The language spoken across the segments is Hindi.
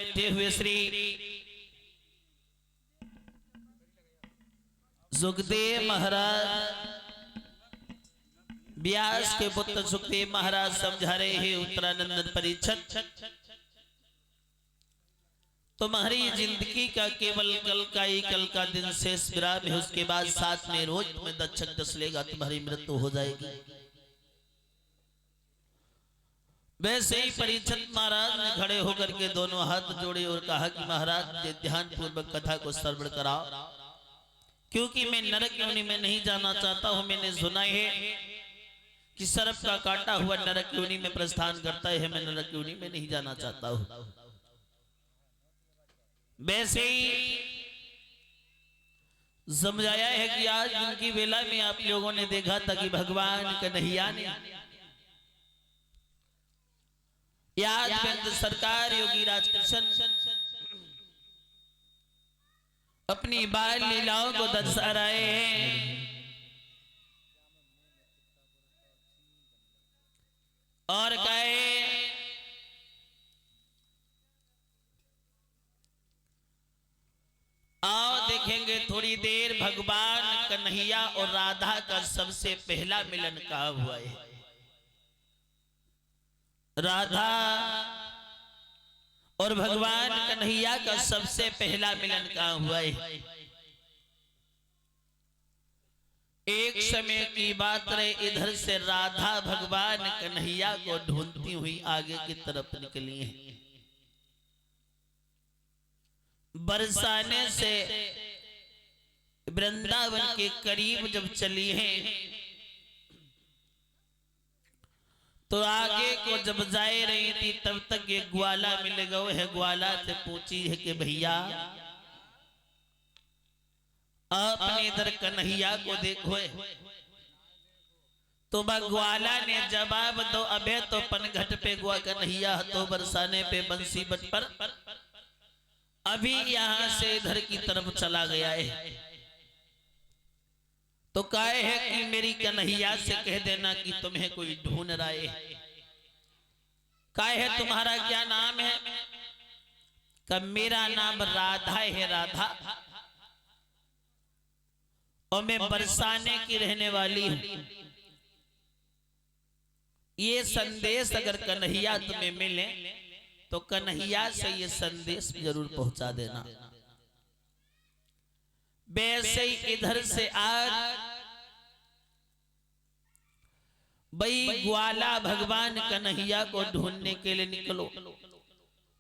बैठे हुए श्री सुखदेव महाराज, व्यास के पुत्र सुखदेव महाराज समझा रहे हैं उत्तरानंदन परीक्षित, तुम्हारी जिंदगी का केवल कल का दिन शेष विराम है, उसके बाद साथ में रोज तुम्हें दक्षक डस लेगा, तुम्हारी मृत्यु हो जाएगी। वैसे ही परीक्षित महाराज ने खड़े होकर के दोनों हाथ जोड़े और कहा कि महाराज ध्यान पूर्वक कथा को श्रवण कराओ, क्योंकि मैं नरक योनि में नहीं जाना चाहता हूं। मैंने सुना है कि सर्प का काटा हुआ नरक योनि में प्रस्थान करता है, मैं नरक योनि में नहीं जाना चाहता हूं। वैसे ही समझाया है कि आज दिन की वेला में आप लोगों ने देखा था कि भगवान कन्हैया ने याद सरकार योगी राजकृष्ण अपनी बाल लीलाओं को दर्शा रहे हैं और कहे आओ देखेंगे थोड़ी देर भगवान कन्हैया और राधा का सबसे पहला मिलन कहाँ हुआ है। राधा और भगवान कन्हैया का सबसे पहला मिलन कहाँ हुआ है। एक समय की बात रहे, इधर से राधा भगवान कन्हैया को ढूंढती हुई आगे की तरफ निकली है। बरसाने से वृंदावन के करीब जब चली है तो आगे को जब जाए रही थी तब तक एक ग्वाला मिल गए है। ग्वाला से पूछी है कि भैया आपने इधर कन्हैया को देखो है। तो ग्वाला ने जवाब दो, अबे तो पनघट पे गुआ कन्हैया तो बरसाने पे बंसी बट पर अभी यहां से इधर की तरफ चला गया है। तो कहे है कि मेरी कन्हैया से कह देना कि तुम्हें कोई ढूंढ रहा है। कहे है तुम्हारा क्या नाम है? का मेरा नाम राधा है, राधा, और मैं बरसाने की रहने वाली हूं। ये संदेश अगर कन्हैया तुम्हें मिले तो कन्हैया से ये संदेश जरूर पहुंचा देना। वैसे ही इधर से आज भाई ग्वाला भगवान कन्हैया को ढूंढने के लिए निकलो,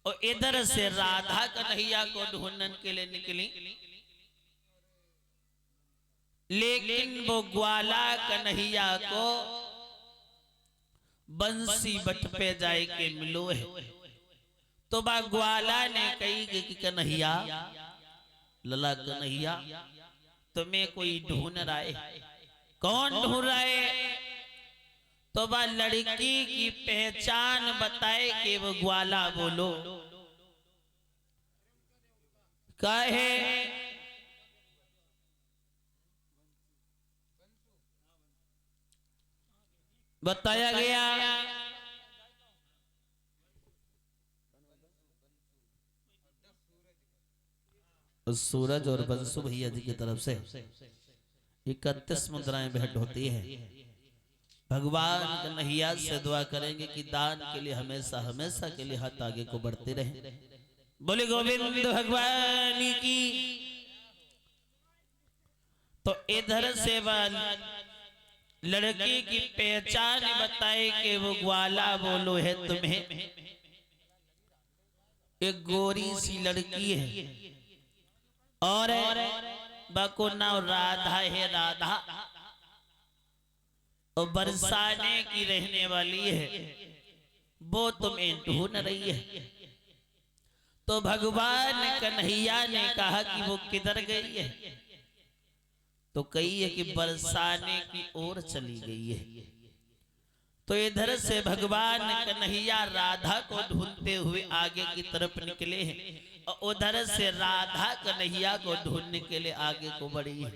और इधर से राधा कन्हैया को ढूंढने के लिए निकली। लेकिन वो ग्वाला कन्हैया को बंसी बट पे जाए के मिलो है। तो ग्वाला ने कही कि कन्हैया, लला कन्हैया, तुम्हें कोई ढूंढ रहा है। कौन ढूंढ रहा है? तो लड़की की पहचान बताए कि वो ग्वाला बोलो। कहे बताया गया सूरज और बंसु भैया जी की तरफ से 31 मुद्राएं भेंट होती है। भगवान कन्हैया से दुआ करेंगे कि दान के लिए हमेशा हमेशा के लिए हाथ आगे को बढ़ते रहे। बोले गोविंद भगवान की। तो इधर से लड़की की पहचान बताए कि वो ग्वाला बोलो है तुम्हें। एक गोरी सी लड़की है और बको नाम राधा है, राधा, और बरसाने की रहने वाली है। वो तुम्हें ढूंढ रही है। तो भगवान कन्हैया ने कहा कि वो किधर गई है? तो कही है कि बरसाने की ओर चली गई है। तो इधर से भगवान कन्हैया राधा को ढूंढते हुए आगे की तरफ निकले हैं, और उधर से राधा कन्हैया को ढूंढने के लिए आगे को बढ़ी है।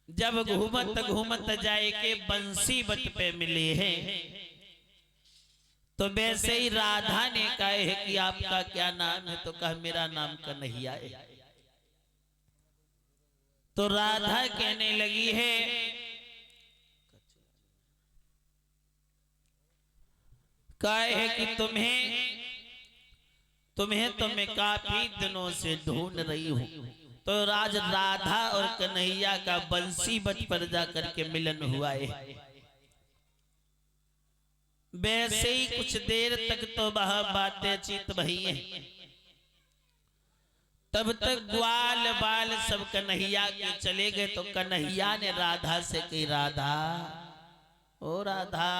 जब घूमत घूमत जाए के बंसी बट पे मिले हैं तो वैसे ही राधा ने कहा है कि आपका क्या नाम है? तो कहा मेरा नाम कन्हैया है। तो राधा कहने लगी है कहा है कि तुम्हें तो मैं काफी दिनों से ढूंढ रही हूं। तो राज राधा और कन्हैया का बंसी बज पर जाकर के मिलन हुआ है। वैसे ही कुछ देर तक तो वह बातें चित भई है। तब तक ग्वाल बाल सब कन्हैया के चले गए। तो कन्हैया ने राधा से कही, राधा ओ राधा,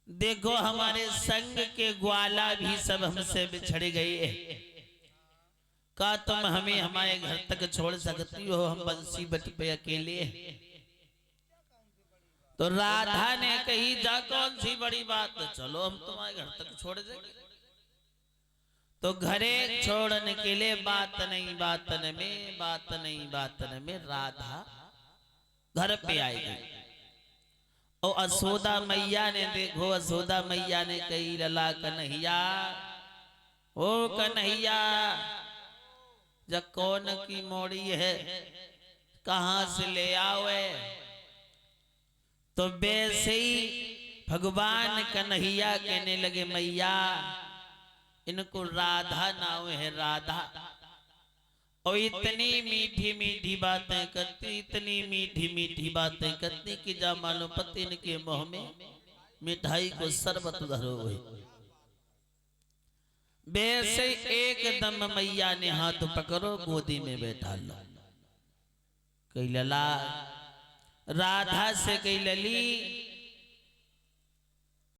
देखो हमारे संग के ग्वाला भी सब हमसे बिछड़ गए हैं। का तुम हमें हमारे घर तक छोड़ सकती हो? हम बंसी बट पे अकेले। तो राधा ने कही, जा कौन सी बड़ी बात, चलो हम तुम्हारे घर तक छोड़ देंगे। तो घरे छोड़ने के लिए बातन में राधा घर पे आई गई। और असोदा मैया ने देखो, असोदा मैया ने कही, लला कन्हैया, ओ कन्हैया, जब कौन की मोड़ी है, कहां से ले आवे? तो वैसे ही भगवान कन्हैया कहने लगे, मैया इनको राधा नाम है, राधा। और इतनी मीठी मीठी बातें करती, इतनी मीठी मीठी बातें करती कि जा मानो पति इनके मुंह में मिठाई को शरबत धरो हुए। वैसे एकदम मैया ने हाथ पकड़ो, गोदी में बैठा लो। कही लला, राधा से कही, लली